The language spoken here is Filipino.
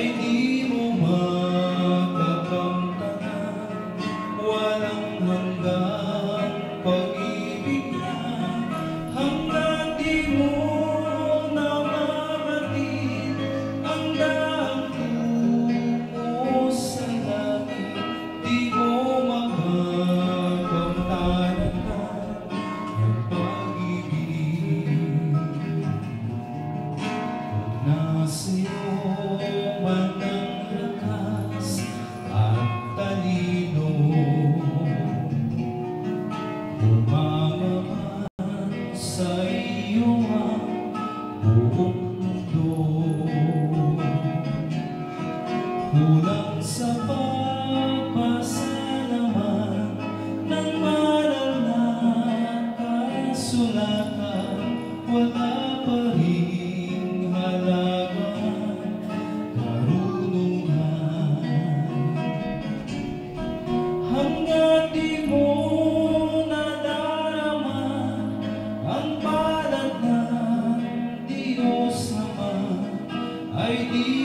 ay di mo makakamtanan. Walang hanggang pag-ibig na hanggang di mo namamalit ang daang tungo sa langit. Di mo makakamtanan ang pag-ibig. Nasa'yo man ang lakas at talino, umamaman sa iyo ang buong mundo. Kulang sa pagpasalamat ng banal na kasulatan, wala pa ring halagang karunungan. Hanggat di mo nadarama ang palad ng Diyos Ama, ay di